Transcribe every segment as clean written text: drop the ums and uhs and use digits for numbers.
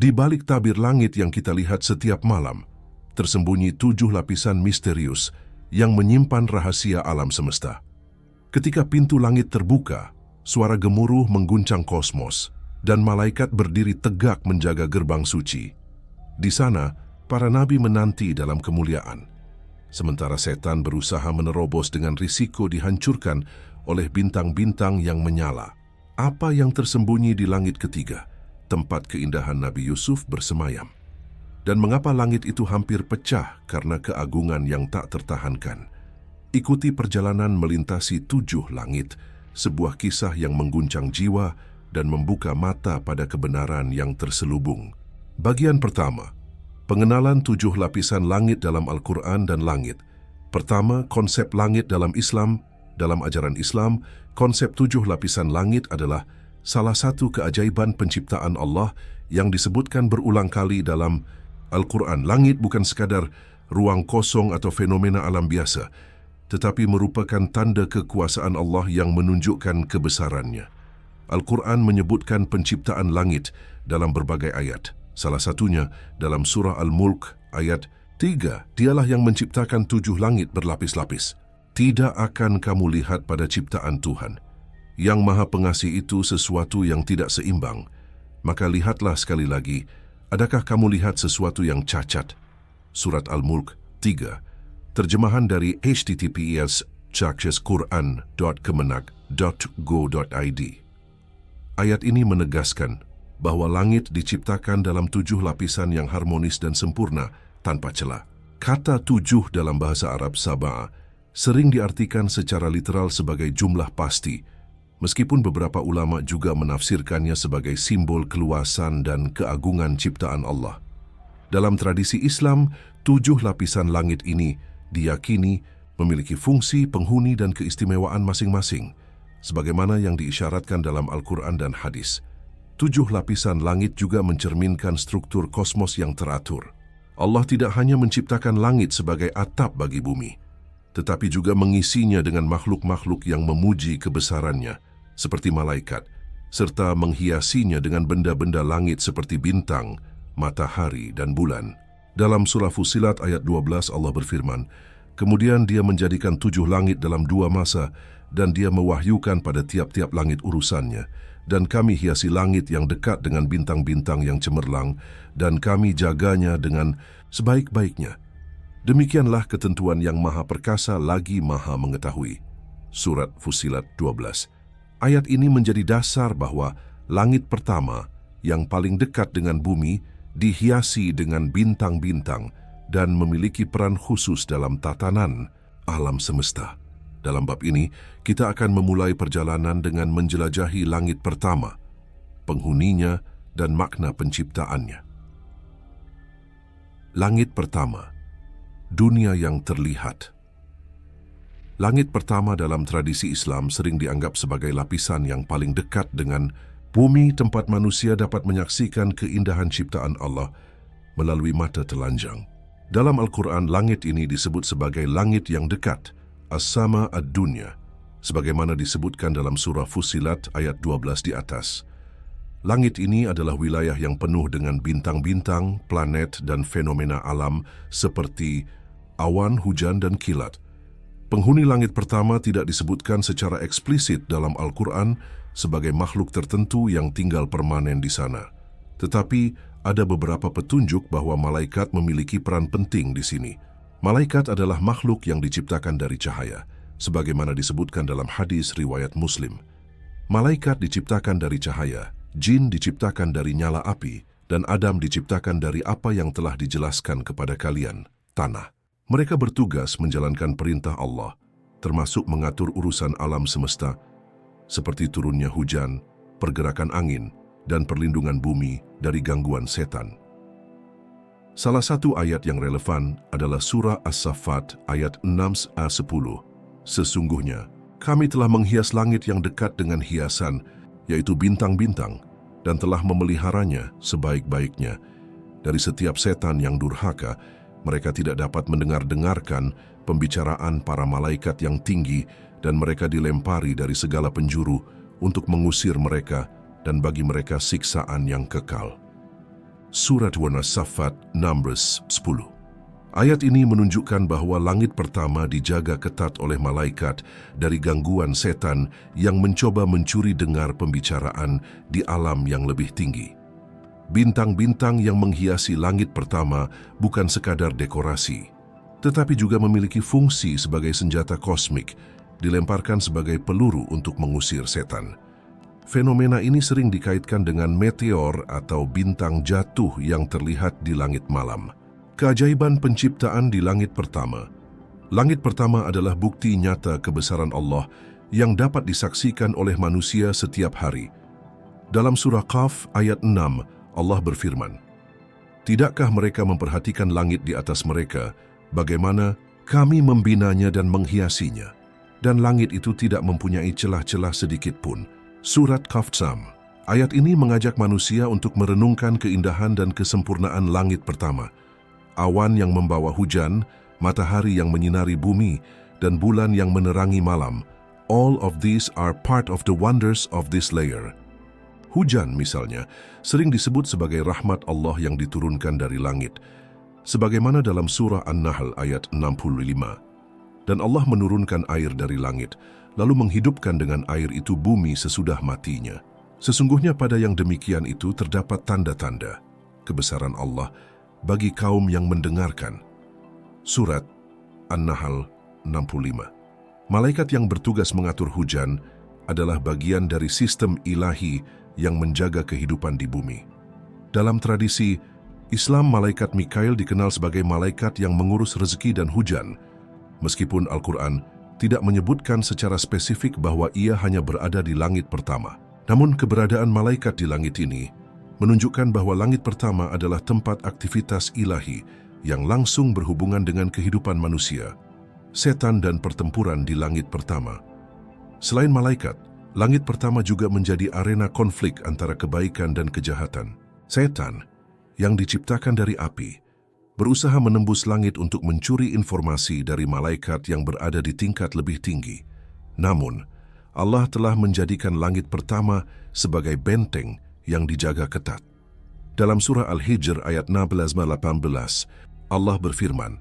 Di balik tabir langit yang kita lihat setiap malam, tersembunyi 7 lapisan misterius yang menyimpan rahasia alam semesta. Ketika pintu langit terbuka, suara gemuruh mengguncang kosmos, dan malaikat berdiri tegak menjaga gerbang suci. Di sana, para nabi menanti dalam kemuliaan, sementara setan berusaha menerobos dengan risiko dihancurkan oleh bintang-bintang yang menyala. Apa yang tersembunyi di langit ketiga, tempat keindahan Nabi Yusuf bersemayam? Dan mengapa langit itu hampir pecah karena keagungan yang tak tertahankan? Ikuti perjalanan melintasi 7 langit, sebuah kisah yang mengguncang jiwa dan membuka mata pada kebenaran yang terselubung. Bagian pertama, pengenalan 7 lapisan langit dalam Al-Quran dan langit. Pertama, konsep langit dalam Islam. Dalam ajaran Islam, konsep 7 lapisan langit adalah salah satu keajaiban penciptaan Allah yang disebutkan berulang kali dalam Al-Quran. Langit bukan sekadar ruang kosong atau fenomena alam biasa, tetapi merupakan tanda kekuasaan Allah yang menunjukkan kebesarannya. Al-Quran menyebutkan penciptaan langit dalam berbagai ayat. Salah satunya dalam surah Al-Mulk ayat 3, Dialah yang menciptakan 7 langit berlapis-lapis. Tidak akan kamu lihat pada ciptaan Tuhan, yang Maha Pengasih itu sesuatu yang tidak seimbang. Maka lihatlah sekali lagi, adakah kamu lihat sesuatu yang cacat? Surat Al-Mulk 3, terjemahan dari https://quran.kemenak.go.id. Ayat ini menegaskan bahwa langit diciptakan dalam 7 lapisan yang harmonis dan sempurna tanpa celah. Kata 7 dalam bahasa Arab Sab'a sering diartikan secara literal sebagai jumlah pasti, meskipun beberapa ulama juga menafsirkannya sebagai simbol keluasan dan keagungan ciptaan Allah. Dalam tradisi Islam, 7 lapisan langit ini diyakini memiliki fungsi, penghuni, dan keistimewaan masing-masing, sebagaimana yang diisyaratkan dalam Al-Quran dan hadis. 7 lapisan langit juga mencerminkan struktur kosmos yang teratur. Allah tidak hanya menciptakan langit sebagai atap bagi bumi, tetapi juga mengisinya dengan makhluk-makhluk yang memuji kebesarannya, seperti malaikat, serta menghiasinya dengan benda-benda langit seperti bintang, matahari, dan bulan. Dalam surah Fussilat ayat 12 Allah berfirman, "Kemudian Dia menjadikan 7 langit dalam 2 masa, dan Dia mewahyukan pada tiap-tiap langit urusannya. Dan kami hiasi langit yang dekat dengan bintang-bintang yang cemerlang, dan kami jaganya dengan sebaik-baiknya. Demikianlah ketentuan yang Maha Perkasa lagi Maha Mengetahui." Surat Fussilat 12. Ayat ini menjadi dasar bahwa langit pertama yang paling dekat dengan bumi dihiasi dengan bintang-bintang dan memiliki peran khusus dalam tatanan alam semesta. Dalam bab ini, kita akan memulai perjalanan dengan menjelajahi langit pertama, penghuninya, dan makna penciptaannya. Langit pertama, dunia yang terlihat. Langit pertama dalam tradisi Islam sering dianggap sebagai lapisan yang paling dekat dengan bumi, tempat manusia dapat menyaksikan keindahan ciptaan Allah melalui mata telanjang. Dalam Al-Quran, langit ini disebut sebagai langit yang dekat, As-Sama Ad-Dunya, sebagaimana disebutkan dalam surah Fussilat ayat 12 di atas. Langit ini adalah wilayah yang penuh dengan bintang-bintang, planet, dan fenomena alam seperti awan, hujan, dan kilat. Penghuni langit pertama tidak disebutkan secara eksplisit dalam Al-Quran sebagai makhluk tertentu yang tinggal permanen di sana. Tetapi ada beberapa petunjuk bahwa malaikat memiliki peran penting di sini. Malaikat adalah makhluk yang diciptakan dari cahaya, sebagaimana disebutkan dalam hadis riwayat Muslim. Malaikat diciptakan dari cahaya, jin diciptakan dari nyala api, dan Adam diciptakan dari apa yang telah dijelaskan kepada kalian, tanah. Mereka bertugas menjalankan perintah Allah, termasuk mengatur urusan alam semesta, seperti turunnya hujan, pergerakan angin, dan perlindungan bumi dari gangguan setan. Salah satu ayat yang relevan adalah surah As-Saffat ayat 6-10. Sesungguhnya, kami telah menghias langit yang dekat dengan hiasan, yaitu bintang-bintang, dan telah memeliharanya sebaik-baiknya. Dari setiap setan yang durhaka, mereka tidak dapat mendengar-dengarkan pembicaraan para malaikat yang tinggi, dan mereka dilempari dari segala penjuru untuk mengusir mereka dan bagi mereka siksaan yang kekal. Surat Wan-Nassafat, Numbers 10. Ayat ini menunjukkan bahwa langit pertama dijaga ketat oleh malaikat dari gangguan setan yang mencoba mencuri dengar pembicaraan di alam yang lebih tinggi. Bintang-bintang yang menghiasi langit pertama bukan sekadar dekorasi, tetapi juga memiliki fungsi sebagai senjata kosmik, dilemparkan sebagai peluru untuk mengusir setan. Fenomena ini sering dikaitkan dengan meteor atau bintang jatuh yang terlihat di langit malam. Keajaiban penciptaan di langit pertama. Langit pertama adalah bukti nyata kebesaran Allah yang dapat disaksikan oleh manusia setiap hari. Dalam surah Qaf ayat 6, Allah berfirman, "Tidakkah mereka memperhatikan langit di atas mereka, bagaimana kami membinanya dan menghiasinya, dan langit itu tidak mempunyai celah-celah sedikit pun." Surat Qaf 6. Ayat ini mengajak manusia untuk merenungkan keindahan dan kesempurnaan langit pertama. Awan yang membawa hujan, matahari yang menyinari bumi, dan bulan yang menerangi malam. All of these are part of the wonders of this layer. Hujan misalnya, sering disebut sebagai rahmat Allah yang diturunkan dari langit. Sebagaimana dalam surah An-Nahl ayat 65. Dan Allah menurunkan air dari langit, lalu menghidupkan dengan air itu bumi sesudah matinya. Sesungguhnya pada yang demikian itu terdapat tanda-tanda kebesaran Allah bagi kaum yang mendengarkan. Surat An-Nahl 65. Malaikat yang bertugas mengatur hujan adalah bagian dari sistem ilahi yang menjaga kehidupan di bumi. Dalam tradisi Islam, malaikat Mikail dikenal sebagai malaikat yang mengurus rezeki dan hujan, meskipun Al-Quran tidak menyebutkan secara spesifik bahwa ia hanya berada di langit pertama. Namun keberadaan malaikat di langit ini menunjukkan bahwa langit pertama adalah tempat aktivitas ilahi yang langsung berhubungan dengan kehidupan manusia, setan dan pertempuran di langit pertama. Selain malaikat, langit pertama juga menjadi arena konflik antara kebaikan dan kejahatan. Setan, yang diciptakan dari api, berusaha menembus langit untuk mencuri informasi dari malaikat yang berada di tingkat lebih tinggi. Namun, Allah telah menjadikan langit pertama sebagai benteng yang dijaga ketat. Dalam surah Al-Hijr ayat 16-18, Allah berfirman,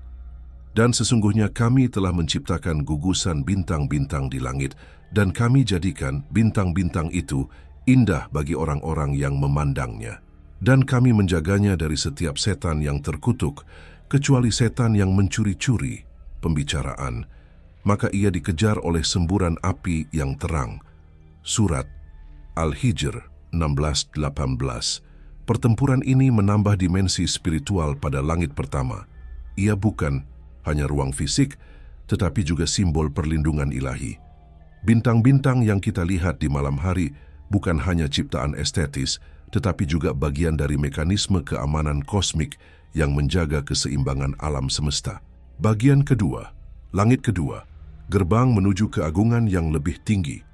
"Dan sesungguhnya kami telah menciptakan gugusan bintang-bintang di langit, dan kami jadikan bintang-bintang itu indah bagi orang-orang yang memandangnya. Dan kami menjaganya dari setiap setan yang terkutuk, kecuali setan yang mencuri-curi pembicaraan, maka ia dikejar oleh semburan api yang terang." Surat Al-Hijr 16-18. Pertempuran ini menambah dimensi spiritual pada langit pertama. Ia bukan hanya ruang fisik, tetapi juga simbol perlindungan ilahi. Bintang-bintang yang kita lihat di malam hari bukan hanya ciptaan estetis, tetapi juga bagian dari mekanisme keamanan kosmik yang menjaga keseimbangan alam semesta. Bagian kedua, langit kedua, gerbang menuju keagungan yang lebih tinggi.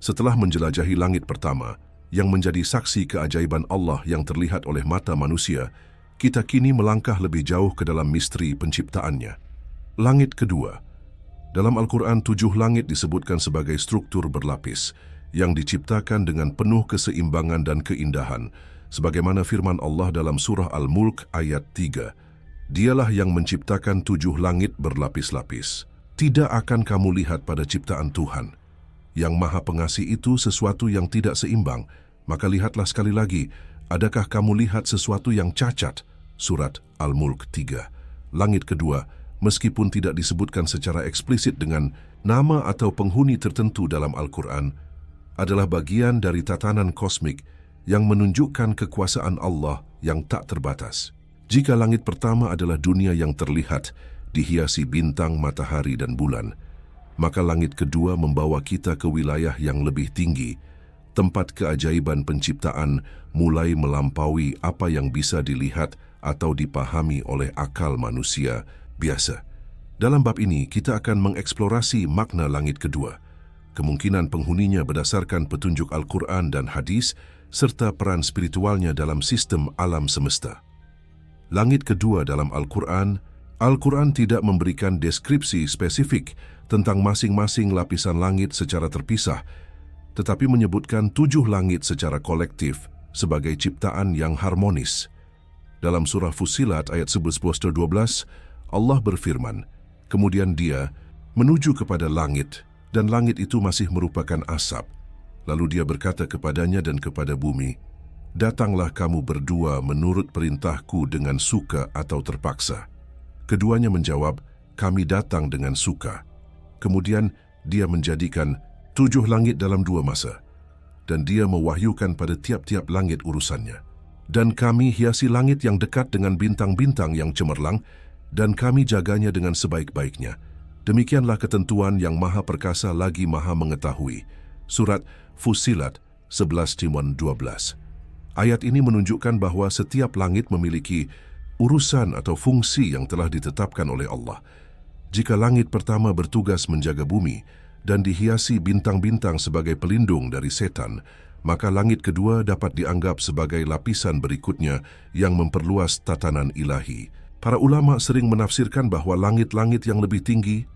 Setelah menjelajahi langit pertama, yang menjadi saksi keajaiban Allah yang terlihat oleh mata manusia, kita kini melangkah lebih jauh ke dalam misteri penciptaannya. Langit kedua. Dalam Al-Quran, 7 langit disebutkan sebagai struktur berlapis, yang diciptakan dengan penuh keseimbangan dan keindahan, sebagaimana firman Allah dalam surah Al-Mulk ayat 3. "Dialah yang menciptakan 7 langit berlapis-lapis. Tidak akan kamu lihat pada ciptaan Tuhan yang Maha Pengasih itu sesuatu yang tidak seimbang, maka lihatlah sekali lagi, adakah kamu lihat sesuatu yang cacat?" Surat Al-Mulk 3. Langit kedua, meskipun tidak disebutkan secara eksplisit dengan nama atau penghuni tertentu dalam Al-Quran, adalah bagian dari tatanan kosmik yang menunjukkan kekuasaan Allah yang tak terbatas. Jika langit pertama adalah dunia yang terlihat, dihiasi bintang, matahari, dan bulan, maka langit kedua membawa kita ke wilayah yang lebih tinggi, tempat keajaiban penciptaan mulai melampaui apa yang bisa dilihat atau dipahami oleh akal manusia biasa. Dalam bab ini, kita akan mengeksplorasi makna langit kedua, kemungkinan penghuninya berdasarkan petunjuk Al-Quran dan hadis, serta peran spiritualnya dalam sistem alam semesta. Langit kedua dalam Al-Quran, Al-Quran tidak memberikan deskripsi spesifik tentang masing-masing lapisan langit secara terpisah, tetapi menyebutkan 7 langit secara kolektif sebagai ciptaan yang harmonis. Dalam surah Fussilat ayat 11-12, Allah berfirman, kemudian dia menuju kepada langit, dan langit itu masih merupakan asap. Lalu dia berkata kepadanya dan kepada bumi, datanglah kamu berdua menurut perintahku dengan suka atau terpaksa. Keduanya menjawab, kami datang dengan suka. Kemudian dia menjadikan 7 langit dalam 2 masa, dan dia mewahyukan pada tiap-tiap langit urusannya. Dan kami hiasi langit yang dekat dengan bintang-bintang yang cemerlang, dan kami jaganya dengan sebaik-baiknya. Demikianlah ketentuan yang maha perkasa lagi maha mengetahui. Surat Fussilat 11-12. Ayat ini menunjukkan bahwa setiap langit memiliki urusan atau fungsi yang telah ditetapkan oleh Allah. Jika langit pertama bertugas menjaga bumi dan dihiasi bintang-bintang sebagai pelindung dari setan, maka langit kedua dapat dianggap sebagai lapisan berikutnya yang memperluas tatanan ilahi. Para ulama sering menafsirkan bahwa langit-langit yang lebih tinggi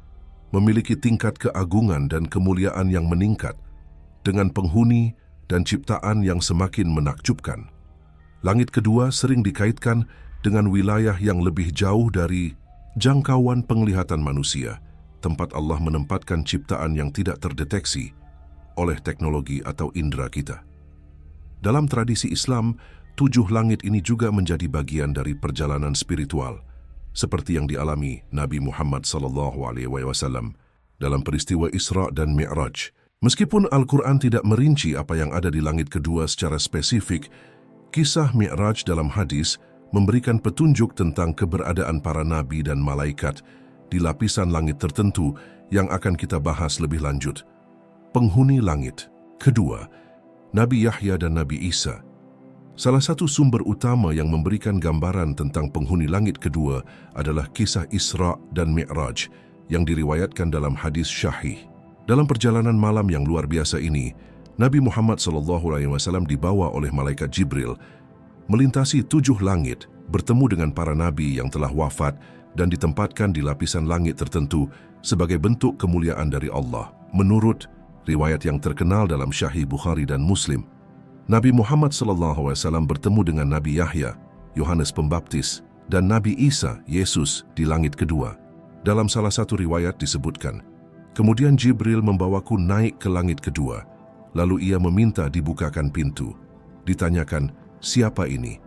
memiliki tingkat keagungan dan kemuliaan yang meningkat, dengan penghuni dan ciptaan yang semakin menakjubkan. Langit kedua sering dikaitkan dengan wilayah yang lebih jauh dari jangkauan penglihatan manusia, tempat Allah menempatkan ciptaan yang tidak terdeteksi oleh teknologi atau indera kita. Dalam tradisi Islam, 7 langit ini juga menjadi bagian dari perjalanan spiritual, seperti yang dialami Nabi Muhammad SAW dalam peristiwa Isra dan Mi'raj. Meskipun Al-Quran tidak merinci apa yang ada di langit kedua secara spesifik, kisah Mi'raj dalam hadis memberikan petunjuk tentang keberadaan para nabi dan malaikat di lapisan langit tertentu yang akan kita bahas lebih lanjut. Penghuni langit kedua, Nabi Yahya dan Nabi Isa. Salah satu sumber utama yang memberikan gambaran tentang penghuni langit kedua adalah kisah Isra dan Mi'raj yang diriwayatkan dalam hadis syahih. Dalam perjalanan malam yang luar biasa ini, Nabi Muhammad SAW dibawa oleh malaikat Jibril melintasi 7 langit, bertemu dengan para nabi yang telah wafat dan ditempatkan di lapisan langit tertentu sebagai bentuk kemuliaan dari Allah. Menurut riwayat yang terkenal dalam Sahih Bukhari dan Muslim, Nabi Muhammad SAW bertemu dengan Nabi Yahya, Yohanes Pembaptis, dan Nabi Isa, Yesus, di langit kedua. Dalam salah satu riwayat disebutkan, kemudian Jibril membawaku naik ke langit kedua, lalu ia meminta dibukakan pintu. Ditanyakan, siapa ini?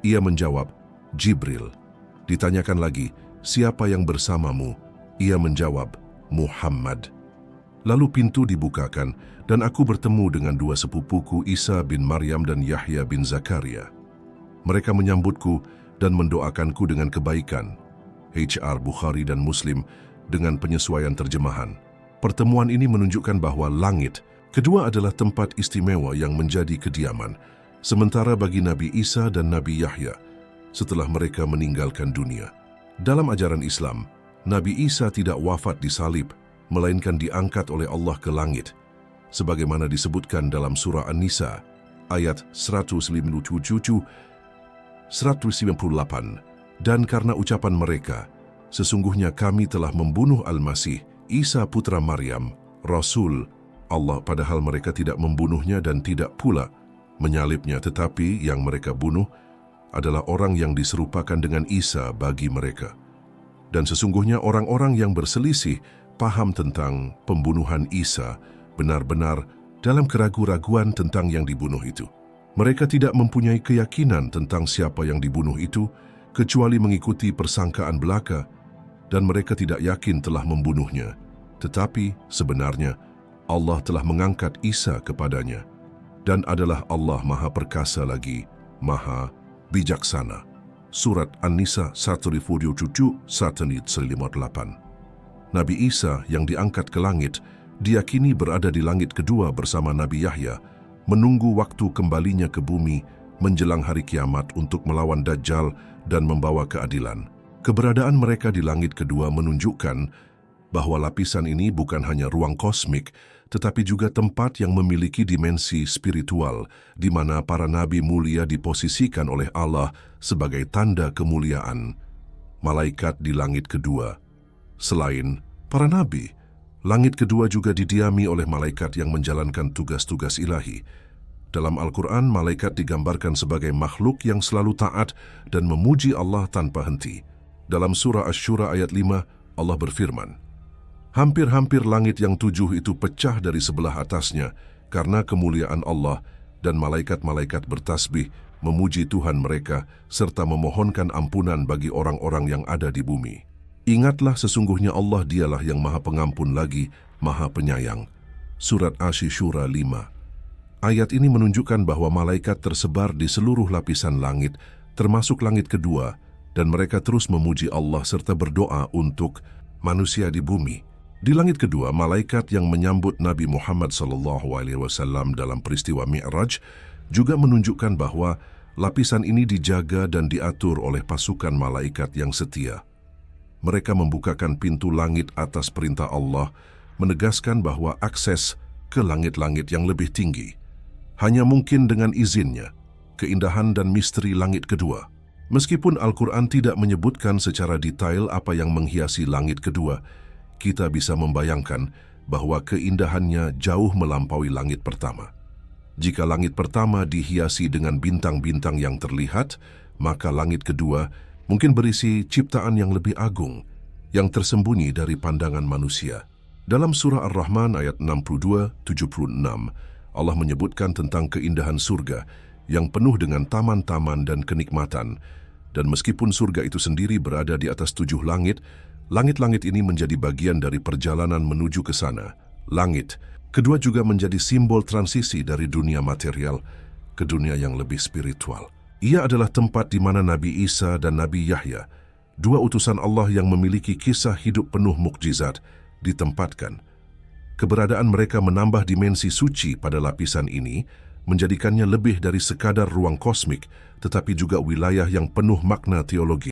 Ia menjawab, Jibril. Ditanyakan lagi, siapa yang bersamamu? Ia menjawab, Muhammad. Lalu pintu dibukakan, dan aku bertemu dengan 2 sepupuku, Isa bin Maryam dan Yahya bin Zakaria. Mereka menyambutku dan mendoakanku dengan kebaikan. HR Bukhari dan Muslim dengan penyesuaian terjemahan. Pertemuan ini menunjukkan bahwa langit kedua adalah tempat istimewa yang menjadi kediaman, sementara bagi Nabi Isa dan Nabi Yahya setelah mereka meninggalkan dunia. Dalam ajaran Islam, Nabi Isa tidak wafat disalib, melainkan diangkat oleh Allah ke langit, sebagaimana disebutkan dalam surah An-Nisa ayat 197-198. Dan karena ucapan mereka, sesungguhnya kami telah membunuh Al-Masih, Isa putra Maryam, Rasul Allah, padahal mereka tidak membunuhnya dan tidak pula menyalibnya, tetapi yang mereka bunuh adalah orang yang diserupakan dengan Isa bagi mereka. Dan sesungguhnya orang-orang yang berselisih paham tentang pembunuhan Isa benar-benar dalam keraguan-raguan tentang yang dibunuh itu. Mereka tidak mempunyai keyakinan tentang siapa yang dibunuh itu, kecuali mengikuti persangkaan belaka, dan mereka tidak yakin telah membunuhnya. Tetapi sebenarnya Allah telah mengangkat Isa kepadanya, dan adalah Allah Maha Perkasa lagi, Maha Bijaksana. Surat An-Nisa 147-158. Nabi Isa yang diangkat ke langit diyakini berada di langit kedua bersama Nabi Yahya, menunggu waktu kembalinya ke bumi menjelang hari kiamat untuk melawan Dajjal dan membawa keadilan. Keberadaan mereka di langit kedua menunjukkan bahwa lapisan ini bukan hanya ruang kosmik, tetapi juga tempat yang memiliki dimensi spiritual, di mana para nabi mulia diposisikan oleh Allah sebagai tanda kemuliaan. Malaikat di langit kedua. Selain para nabi, langit kedua juga didiami oleh malaikat yang menjalankan tugas-tugas ilahi. Dalam Al-Quran, malaikat digambarkan sebagai makhluk yang selalu taat dan memuji Allah tanpa henti. Dalam surah Asy-Syura ayat 5, Allah berfirman, "Hampir-hampir langit yang 7 itu pecah dari sebelah atasnya karena kemuliaan Allah, dan malaikat-malaikat bertasbih, memuji Tuhan mereka, serta memohonkan ampunan bagi orang-orang yang ada di bumi. Ingatlah sesungguhnya Allah dialah yang maha pengampun lagi, maha penyayang." Surat Asy-Syura 5. Ayat ini menunjukkan bahwa malaikat tersebar di seluruh lapisan langit, termasuk langit kedua, dan mereka terus memuji Allah serta berdoa untuk manusia di bumi. Di langit kedua, malaikat yang menyambut Nabi Muhammad SAW dalam peristiwa Mi'raj juga menunjukkan bahwa lapisan ini dijaga dan diatur oleh pasukan malaikat yang setia. Mereka membukakan pintu langit atas perintah Allah, menegaskan bahwa akses ke langit-langit yang lebih tinggi hanya mungkin dengan izinnya. Keindahan dan misteri langit kedua. Meskipun Al-Quran tidak menyebutkan secara detail apa yang menghiasi langit kedua, kita bisa membayangkan bahwa keindahannya jauh melampaui langit pertama. Jika langit pertama dihiasi dengan bintang-bintang yang terlihat, maka langit kedua mungkin berisi ciptaan yang lebih agung, yang tersembunyi dari pandangan manusia. Dalam surah Ar-Rahman ayat 62-76, Allah menyebutkan tentang keindahan surga yang penuh dengan taman-taman dan kenikmatan. Dan meskipun surga itu sendiri berada di atas 7 langit, langit-langit ini menjadi bagian dari perjalanan menuju ke sana. Langit kedua juga menjadi simbol transisi dari dunia material ke dunia yang lebih spiritual. Ia adalah tempat di mana Nabi Isa dan Nabi Yahya, dua utusan Allah yang memiliki kisah hidup penuh mukjizat, ditempatkan. Keberadaan mereka menambah dimensi suci pada lapisan ini, menjadikannya lebih dari sekadar ruang kosmik, tetapi juga wilayah yang penuh makna teologi.